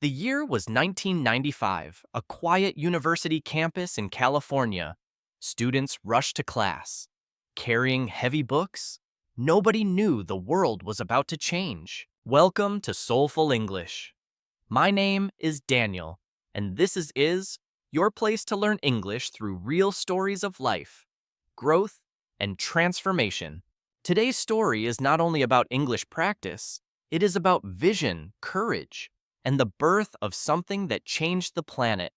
The year was 1995, a quiet university campus in California. Students rushed to class, carrying heavy books. Nobody knew the world was about to change. Welcome to Soulful English. My name is Daniel, and this is your place to learn English through real stories of life, growth, and transformation. Today's story is not only about English practice, it is about vision, courage, and the birth of something that changed the planet.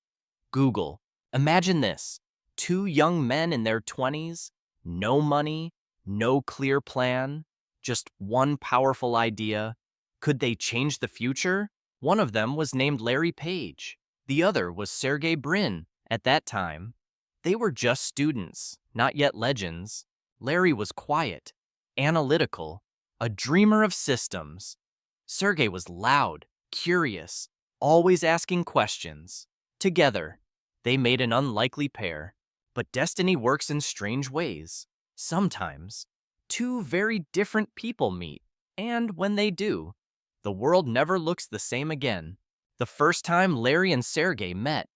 Google. Imagine this. Two young men in their 20s, no money, no clear plan, just one powerful idea. Could they change the future? One of them was named Larry Page. The other was Sergey Brin. At that time, they were just students, not yet legends. Larry was quiet, analytical, a dreamer of systems. Sergey was loud, curious, always asking questions. Together, they made an unlikely pair. But destiny works in strange ways. Sometimes, two very different people meet, and when they do, the world never looks the same again. The first time Larry and Sergey met,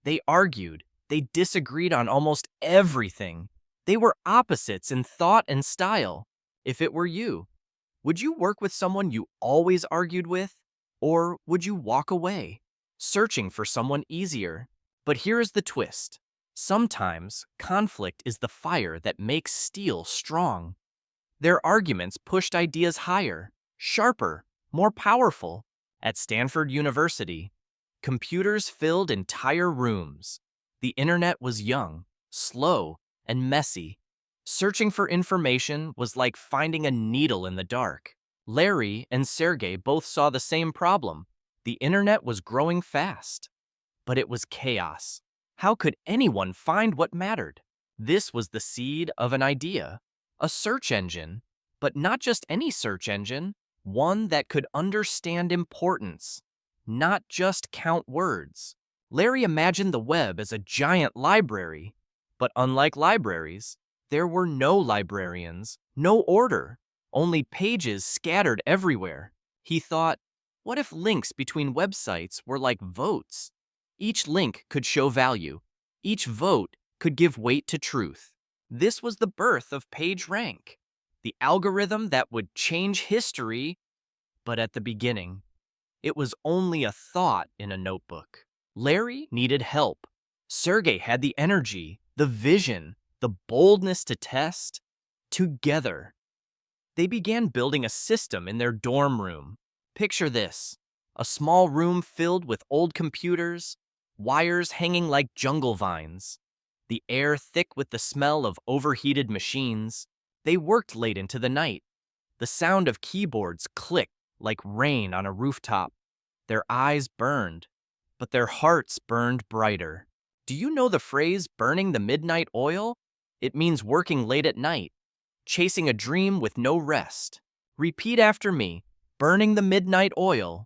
they argued, they disagreed on almost everything. They were opposites in thought and style. If it were you, would you work with someone you always argued with? Or would you walk away, searching for someone easier? But here is the twist. Sometimes conflict is the fire that makes steel strong. Their arguments pushed ideas higher, sharper, more powerful. At Stanford University, computers filled entire rooms. The internet was young, slow, and messy. Searching for information was like finding a needle in the dark. Larry and Sergey both saw the same problem. The internet was growing fast, but it was chaos. How could anyone find what mattered? This was the seed of an idea, a search engine, but not just any search engine, one that could understand importance, not just count words. Larry imagined the web as a giant library, but unlike libraries, there were no librarians, no order, only pages scattered everywhere. He thought, what if links between websites were like votes? Each link could show value. Each vote could give weight to truth. This was the birth of PageRank, the algorithm that would change history. But at the beginning, it was only a thought in a notebook. Larry needed help. Sergey had the energy, the vision, the boldness to test. Together, they began building a system in their dorm room. Picture this, a small room filled with old computers, wires hanging like jungle vines, the air thick with the smell of overheated machines. They worked late into the night. The sound of keyboards clicked like rain on a rooftop. Their eyes burned, but their hearts burned brighter. Do you know the phrase burning the midnight oil? It means working late at night, chasing a dream with no rest. Repeat after me, burning the midnight oil.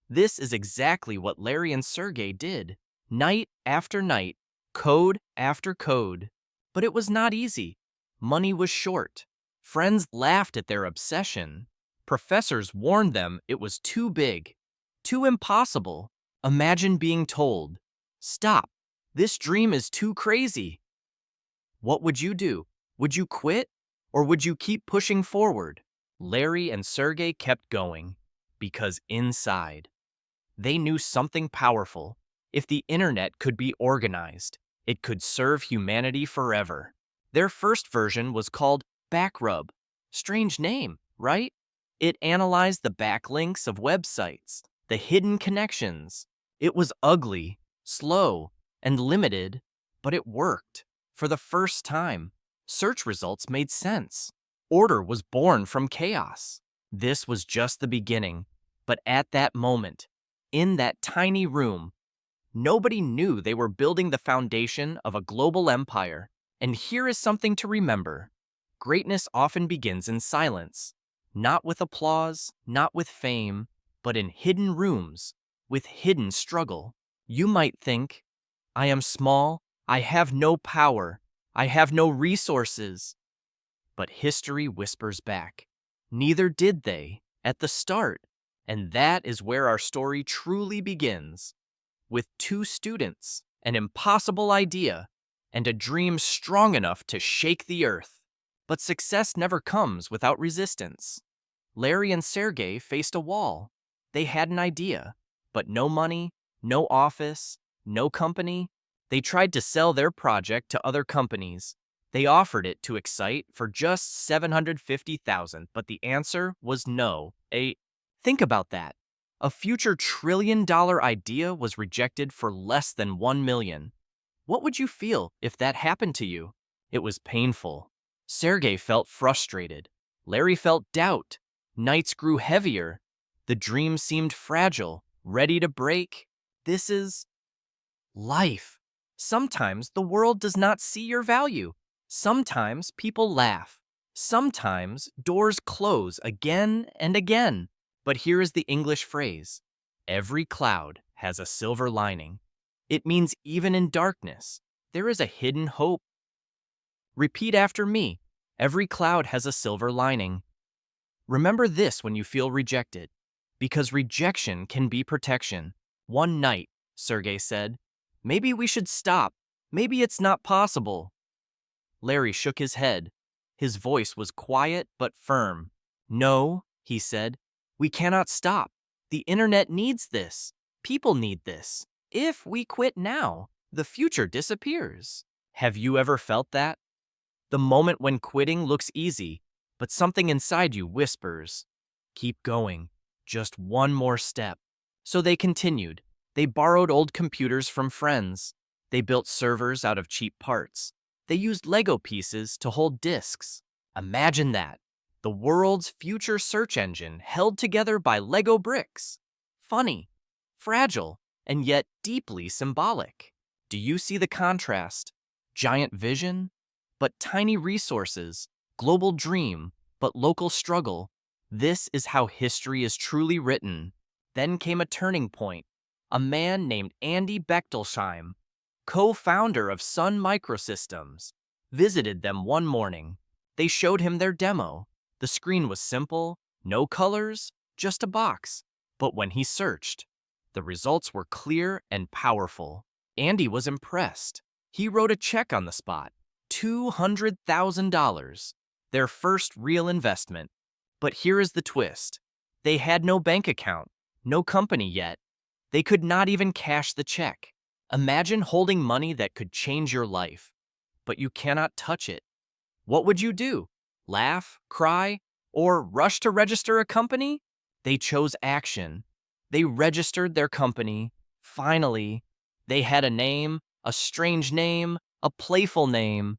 This is exactly what Larry and Sergey did. Night after night, code after code. But it was not easy. Money was short. Friends laughed at their obsession. Professors warned them it was too big, too impossible. Imagine being told, "Stop, this dream is too crazy." What would you do? Would you quit? Or would you keep pushing forward? Larry and Sergey kept going, because inside, they knew something powerful. If the internet could be organized, it could serve humanity forever. Their first version was called Backrub. Strange name, right? It analyzed the backlinks of websites, the hidden connections. It was ugly, slow, and limited, but it worked. For the first time, search results made sense. Order was born from chaos. This was just the beginning, but at that moment, in that tiny room, nobody knew they were building the foundation of a global empire. And here is something to remember. Greatness often begins in silence, not with applause, not with fame, but in hidden rooms, with hidden struggle. You might think, I am small, I have no power, I have no resources. But history whispers back. Neither did they. At the start, And that is where our story truly begins. With two students, an impossible idea, and a dream strong enough to shake the earth. But success never comes without resistance. Larry and Sergey faced a wall. They had an idea, but no money, no office, no company. They tried to sell their project to other companies. They offered it to Excite for just $750,000, but the answer was no. Think about that. A future trillion-dollar idea was rejected for less than 1 million. What would you feel if that happened to you? It was painful. Sergey felt frustrated. Larry felt doubt. Nights grew heavier. The dream seemed fragile, ready to break. This is life. Sometimes the world does not see your value. Sometimes people laugh. Sometimes doors close again and again. But here is the English phrase: every cloud has a silver lining. It means even in darkness, there is a hidden hope. Repeat after me. Every cloud has a silver lining. Remember this when you feel rejected, because rejection can be protection. One night, Sergey said, maybe we should stop. Maybe it's not possible. Larry shook his head. His voice was quiet but firm. No, he said, we cannot stop. The internet needs this. People need this. If we quit now, the future disappears. Have you ever felt that? The moment when quitting looks easy, but something inside you whispers, keep going, just one more step. So they continued. They borrowed old computers from friends. They built servers out of cheap parts. They used Lego pieces to hold disks. Imagine that. The world's future search engine held together by Lego bricks. Funny, fragile, and yet deeply symbolic. Do you see the contrast? Giant vision, but tiny resources. Global dream, but local struggle. This is how history is truly written. Then came a turning point. A man named Andy Bechtolsheim, co-founder of Sun Microsystems, visited them one morning. They showed him their demo. The screen was simple, no colors, just a box. But when he searched, the results were clear and powerful. Andy was impressed. He wrote a check on the spot, $200,000, their first real investment. But here is the twist. They had no bank account, no company yet. They could not even cash the check. Imagine holding money that could change your life, but you cannot touch it. What would you do? Laugh, cry, or rush to register a company? They chose action. They registered their company. Finally, they had a name, a strange name, a playful name.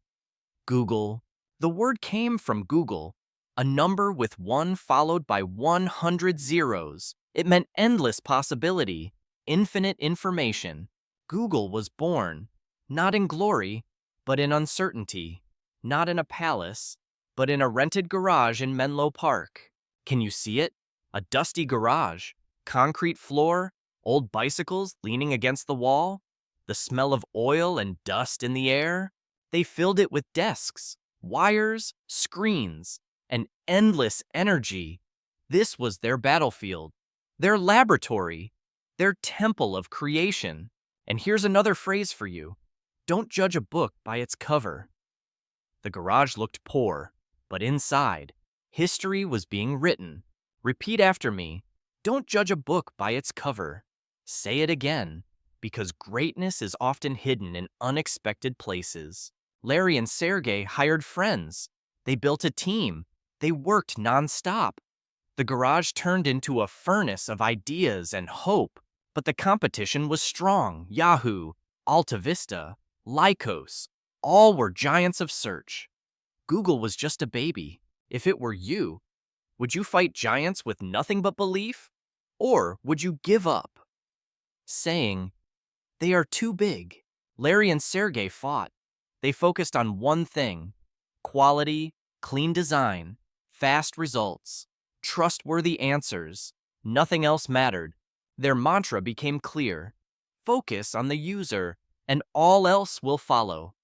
Google. The word came from Google, a number with 1 followed by 100 zeros. It meant endless possibility, infinite information. Google was born, not in glory, but in uncertainty. Not in a palace, but in a rented garage in Menlo Park. Can you see it? A dusty garage, concrete floor, old bicycles leaning against the wall, the smell of oil and dust in the air. They filled it with desks, wires, screens, and endless energy. This was their battlefield, their laboratory, their temple of creation. And here's another phrase for you. Don't judge a book by its cover. The garage looked poor, but inside, history was being written. Repeat after me. Don't judge a book by its cover. Say it again, because greatness is often hidden in unexpected places. Larry and Sergey hired friends. They built a team. They worked nonstop. The garage turned into a furnace of ideas and hope. But the competition was strong. Yahoo, Alta Vista, Lycos, all were giants of search. Google was just a baby. If it were you, would you fight giants with nothing but belief? Or would you give up, saying, they are too big? Larry and Sergey fought. They focused on one thing: quality, clean design, fast results, trustworthy answers. Nothing else mattered. Their mantra became clear: focus on the user, and all else will follow.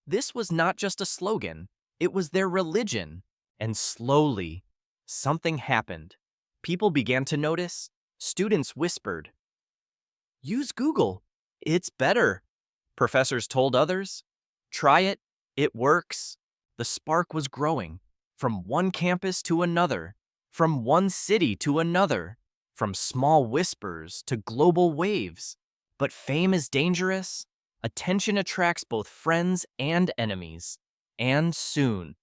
This was not just a slogan, it was their religion. And slowly, something happened. People began to notice. Students whispered, "Use Google. It's better." Professors told others, "Try it. It works." The spark was growing. From one campus to another, from one city to another, from small whispers to global waves. But fame is dangerous. Attention attracts both friends and enemies. And soon,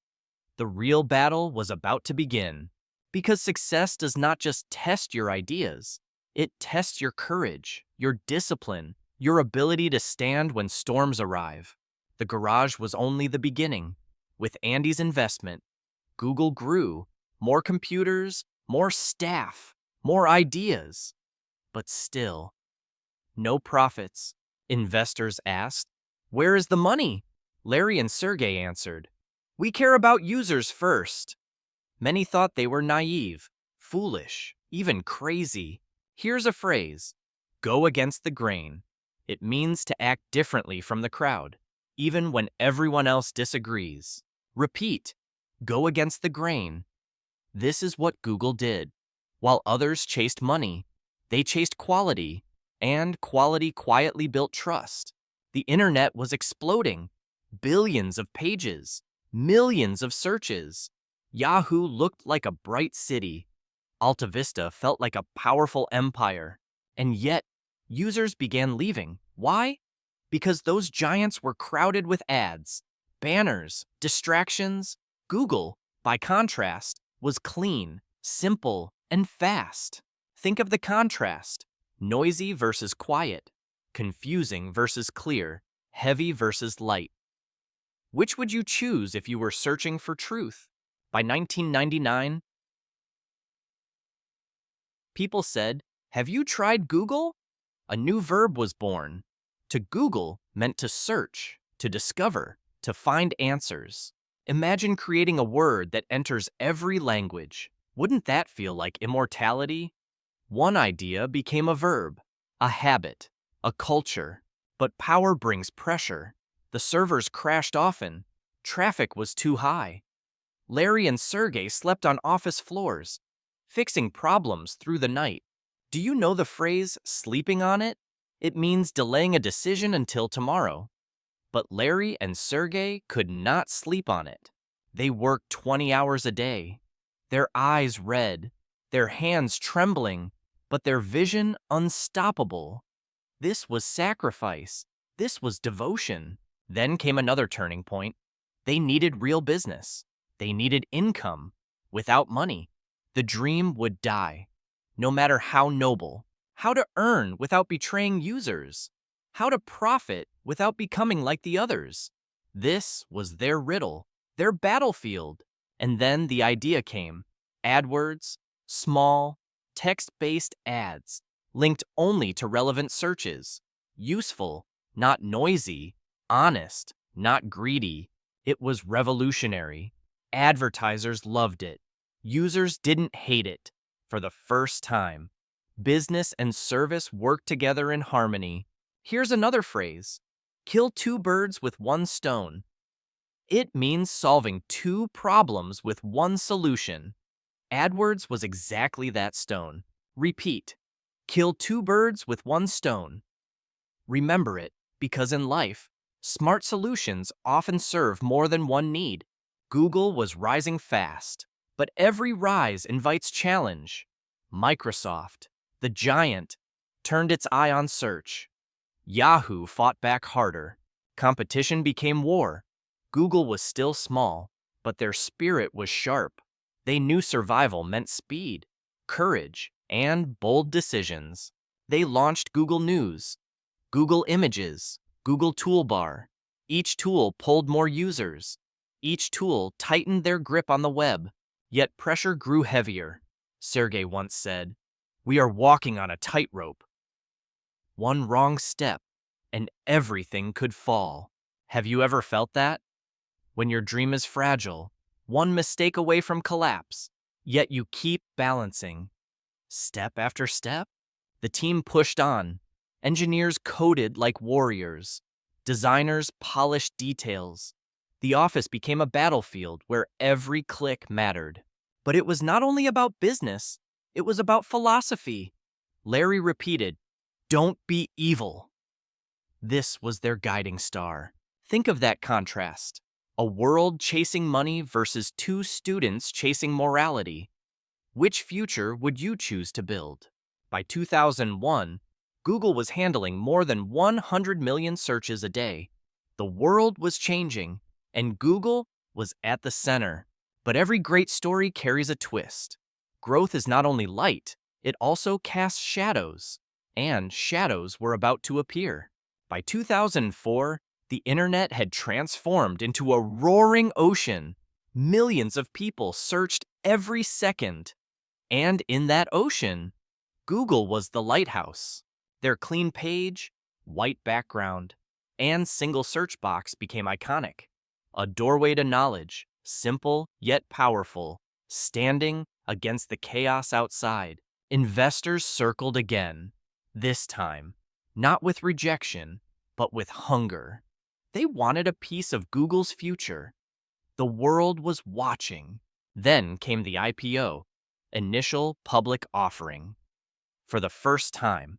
the real battle was about to begin. Because success does not just test your ideas, it tests your courage, your discipline, your ability to stand when storms arrive. The garage was only the beginning. With Andy's investment, Google grew. More computers, more staff, more ideas. But still, no profits. Investors asked, "Where is the money?" Larry and Sergey answered, "We care about users first." Many thought they were naive, foolish, even crazy. Here's a phrase: go against the grain. It means to act differently from the crowd, even when everyone else disagrees. Repeat: go against the grain. This is what Google did. While others chased money, they chased quality, and quality quietly built trust. The internet was exploding. Billions of pages, millions of searches. Yahoo looked like a bright city. Alta Vista felt like a powerful empire. And yet, users began leaving. Why? Because those giants were crowded with ads, banners, distractions. Google, by contrast, was clean, simple, and fast. Think of the contrast: noisy versus quiet, confusing versus clear, heavy versus light. Which would you choose if you were searching for truth? By 1999, people said, "Have you tried Google?" A new verb was born. To Google meant to search, to discover, to find answers. Imagine creating a word that enters every language. Wouldn't that feel like immortality? One idea became a verb, a habit, a culture. But power brings pressure. The servers crashed often. Traffic was too high. Larry and Sergey slept on office floors, fixing problems through the night. Do you know the phrase, sleeping on it? It means delaying a decision until tomorrow. But Larry and Sergey could not sleep on it. They worked 20 hours a day, their eyes red, their hands trembling, but their vision unstoppable. This was sacrifice. This was devotion. Then came another turning point. They needed real business. They needed income. Without money, the dream would die. No matter how noble. How to earn without betraying users. How to profit without becoming like the others. This was their riddle, their battlefield. And then the idea came. AdWords, small, text-based ads, linked only to relevant searches. Useful, not noisy. Honest, not greedy. It was revolutionary. Advertisers loved it. Users didn't hate it. For the first time, business and service worked together in harmony. Here's another phrase: kill two birds with one stone. It means solving two problems with one solution. AdWords was exactly that stone. Repeat: kill two birds with one stone. Remember it, because in life, smart solutions often serve more than one need. Google was rising fast, but every rise invites challenge. Microsoft, the giant, turned its eye on search. Yahoo fought back harder. Competition became war. Google was still small, but their spirit was sharp. They knew survival meant speed, courage, and bold decisions. They launched Google News, Google Images, Google Toolbar. Each tool pulled more users. Each tool tightened their grip on the web. Yet pressure grew heavier. Sergey once said, "We are walking on a tightrope. One wrong step, and everything could fall." Have you ever felt that? When your dream is fragile, one mistake away from collapse, yet you keep balancing. Step after step, the team pushed on. Engineers coded like warriors. Designers polished details. The office became a battlefield where every click mattered. But it was not only about business. It was about philosophy. Larry repeated, "Don't be evil." This was their guiding star. Think of that contrast. A world chasing money versus two students chasing morality. Which future would you choose to build? By 2001, Google was handling more than 100 million searches a day. The world was changing, and Google was at the center. But every great story carries a twist. Growth is not only light, it also casts shadows. And shadows were about to appear. By 2004, the internet had transformed into a roaring ocean. Millions of people searched every second. And in that ocean, Google was the lighthouse. Their clean page, white background, and single search box became iconic. A doorway to knowledge, simple yet powerful, standing against the chaos outside. Investors circled again, this time, not with rejection, but with hunger. They wanted a piece of Google's future. The world was watching. Then came the IPO, initial public offering. For the first time,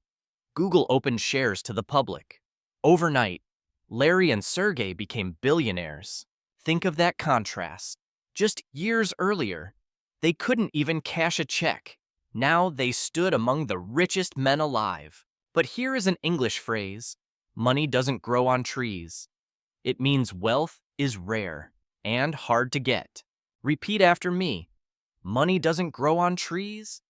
Google opened shares to the public. Overnight, Larry and Sergey became billionaires. Think of that contrast. Just years earlier, they couldn't even cash a check. Now they stood among the richest men alive. But here is an English phrase: money doesn't grow on trees. It means wealth is rare and hard to get. Repeat after me. Money doesn't grow on trees?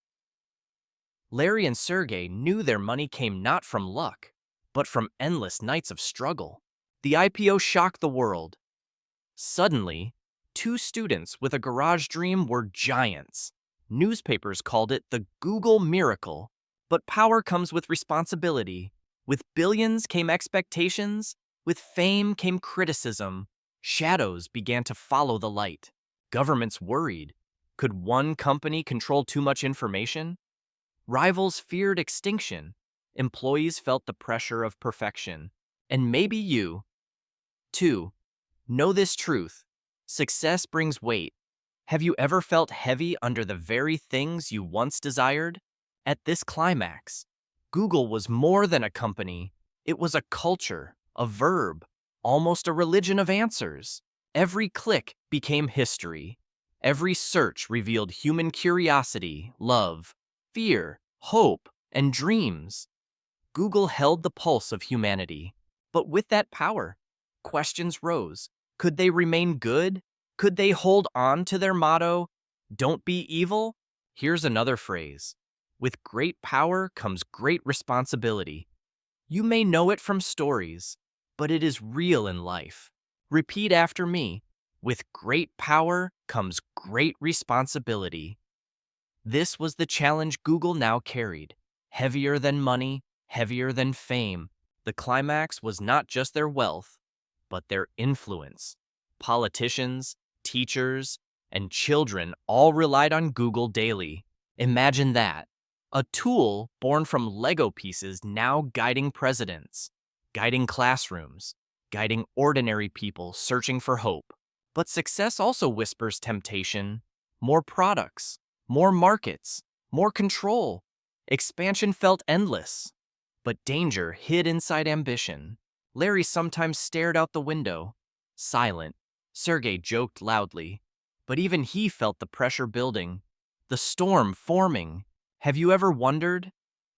Larry and Sergey knew their money came not from luck, but from endless nights of struggle. The IPO shocked the world. Suddenly, two students with a garage dream were giants. Newspapers called it the Google miracle. But power comes with responsibility. With billions came expectations. With fame came criticism. Shadows began to follow the light. Governments worried. Could one company control too much information? Rivals feared extinction. Employees felt the pressure of perfection. And maybe you, too, know this truth. Success brings weight. Have you ever felt heavy under the very things you once desired? At this climax, Google was more than a company. It was a culture, a verb, almost a religion of answers. Every click became history. Every search revealed human curiosity, love, fear, hope, and dreams. Google held the pulse of humanity. But with that power, questions rose. Could they remain good? Could they hold on to their motto, "Don't be evil"? Here's another phrase. With great power comes great responsibility. You may know it from stories, but it is real in life. Repeat after me. With great power comes great responsibility. This was the challenge Google now carried. Heavier than money, heavier than fame. The climax was not just their wealth, but their influence. Politicians, teachers, and children all relied on Google daily. Imagine that. A tool born from Lego pieces now guiding presidents, guiding classrooms, guiding ordinary people searching for hope. But success also whispers temptation. More products, more markets, more control. Expansion felt endless. But danger hid inside ambition. Larry sometimes stared out the window, silent. Sergey joked loudly. But even he felt the pressure building, the storm forming. Have you ever wondered?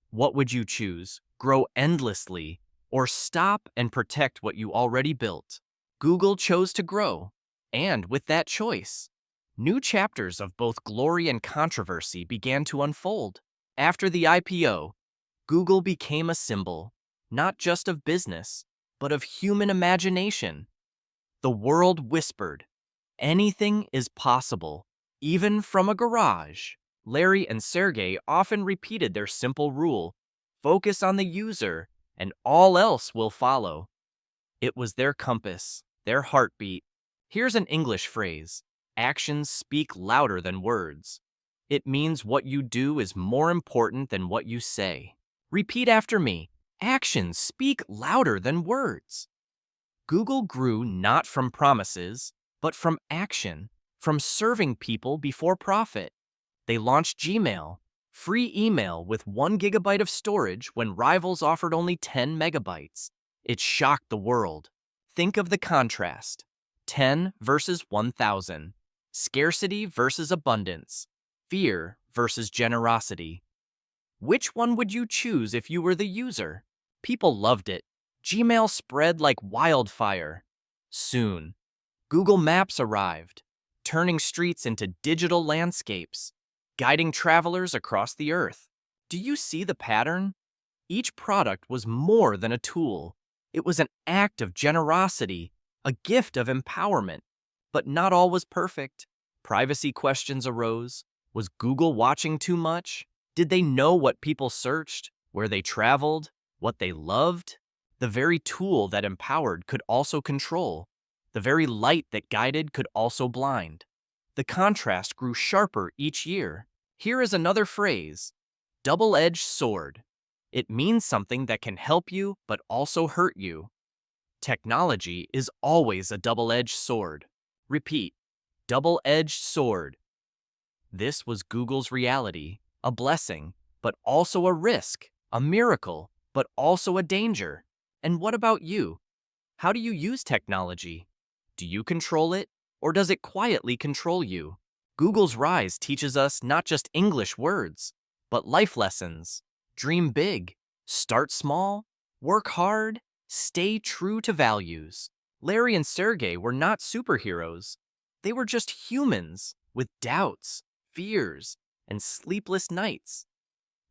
What would you choose? Grow endlessly, or stop and protect what you already built? Google chose to grow. And with that choice, new chapters of both glory and controversy began to unfold. After the IPO, Google became a symbol, not just of business, but of human imagination. The world whispered, anything is possible, even from a garage. Larry and Sergey often repeated their simple rule, focus on the user, and all else will follow. It was their compass, their heartbeat. Here's an English phrase, actions speak louder than words. It means what you do is more important than what you say. Repeat after me, actions speak louder than words. Google grew not from promises, but from action, from serving people before profit. They launched Gmail, Free email with 1 gigabyte of storage when rivals offered only 10 megabytes. It shocked the world. Think of the contrast. 10 versus 1,000. Scarcity versus abundance. Fear versus generosity. Which one would you choose if you were the user? People loved it. Gmail spread like wildfire. Soon, Google Maps arrived, turning streets into digital landscapes, guiding travelers across the earth. Do you see the pattern? Each product was more than a tool. It was an act of generosity, a gift of empowerment. But not all was perfect. Privacy questions arose. Was Google watching too much? Did they know what people searched, where they traveled, what they loved? The very tool that empowered could also control. The very light that guided could also blind. The contrast grew sharper each year. Here is another phrase: double-edged sword. It means something that can help you but also hurt you. Technology is always a double-edged sword. Repeat, double-edged sword. This was Google's reality, a blessing, but also a risk, a miracle, but also a danger. And what about you? How do you use technology? Do you control it, or does it quietly control you? Google's rise teaches us not just English words, but life lessons. Dream big, start small, work hard, stay true to values. Larry and Sergey were not superheroes. They were just humans with doubts, fears, and sleepless nights.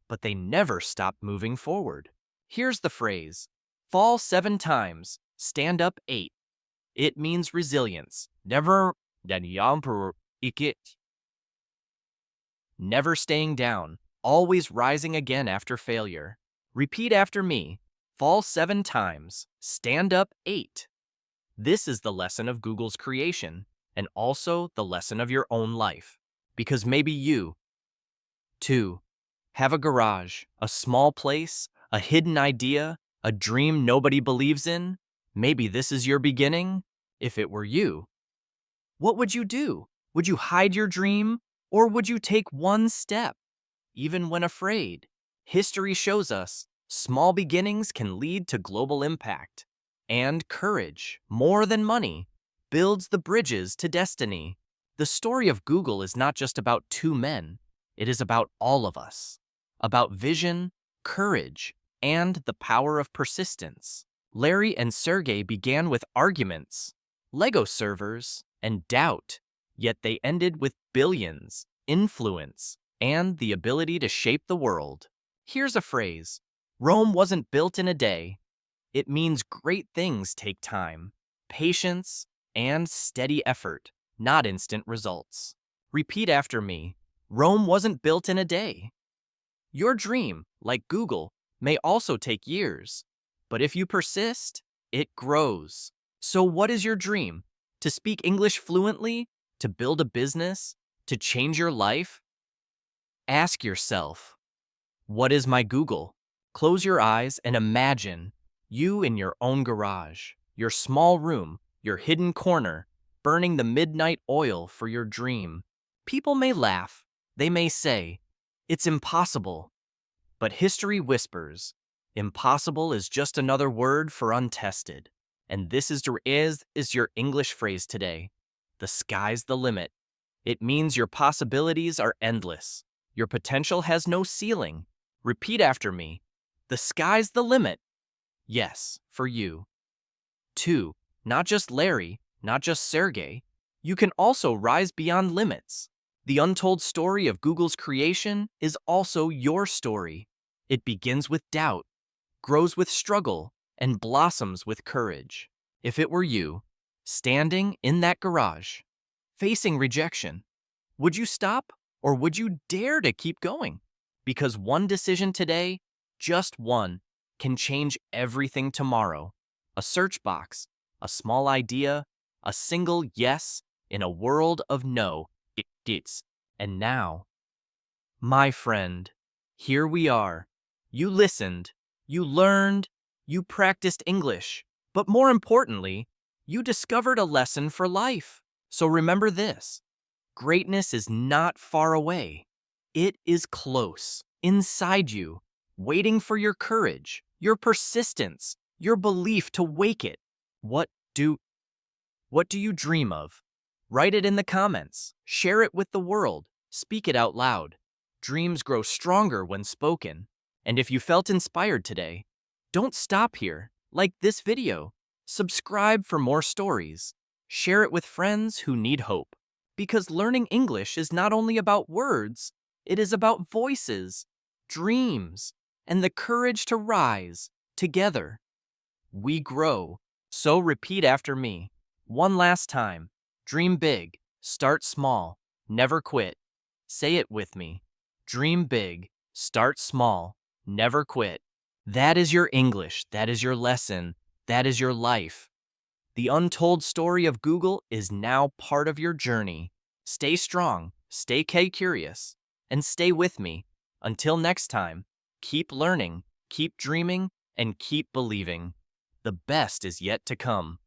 But they never stopped moving forward. Here's the phrase: fall 7 times, stand up 8. It means resilience. Never staying down, always rising again after failure. Repeat after me. Fall 7 times, stand up 8. This is the lesson of Google's creation, and also the lesson of your own life. Because maybe you, too, have a garage, a small place, a hidden idea, a dream nobody believes in. Maybe this is your beginning. If it were you, what would you do? Would you hide your dream, or would you take one step, even when afraid? History shows us small beginnings can lead to global impact. And courage, more than money, builds the bridges to destiny. The story of Google is not just about 2 men. It is about all of us. About vision, courage, and the power of persistence. Larry and Sergey began with arguments, Lego servers, and doubt, yet they ended with billions, influence, and the ability to shape the world. Here's a phrase: Rome wasn't built in a day. It means great things take time, patience, and steady effort, not instant results. Repeat after me. Rome wasn't built in a day. Your dream, like Google, may also take years, but if you persist, it grows. So what is your dream? To speak English fluently? To build a business? To change your life? Ask yourself, what is my Google? Close your eyes and imagine you in your own garage, your small room, your hidden corner, burning the midnight oil for your dream. People may laugh. They may say, it's impossible. But history whispers, impossible is just another word for untested. And this is your English phrase today. The sky's the limit. It means your possibilities are endless. Your potential has no ceiling. Repeat after me. The sky's the limit. Yes, for you. 2. Not just Larry, not just Sergey. You can also rise beyond limits. The untold story of Google's creation is also your story. It begins with doubt, grows with struggle, and blossoms with courage. If it were you, standing in that garage, facing rejection, would you stop or would you dare to keep going? Because one decision today, just one, can change everything tomorrow. A search box, a small idea, a single yes in a world of no. And now, my friend, here we are. You listened, you learned, you practiced English, but more importantly, you discovered a lesson for life. So remember this: greatness is not far away. It is close, inside you, waiting for your courage, your persistence, your belief to wake it. What do what do you dream of? Write it in the comments. Share it with the world. Speak it out loud. Dreams grow stronger when spoken. And if you felt inspired today, don't stop here. Like this video. Subscribe for more stories. Share it with friends who need hope. Because learning English is not only about words, it is about voices, dreams, and the courage to rise. Together, we grow. So repeat after me. One last time. Dream big. Start small. Never quit. Say it with me. Dream big. Start small. Never quit. That is your English. That is your lesson. That is your life. The untold story of Google is now part of your journey. Stay strong, stay curious, and stay with me. Until next time, keep learning, keep dreaming, and keep believing. The best is yet to come.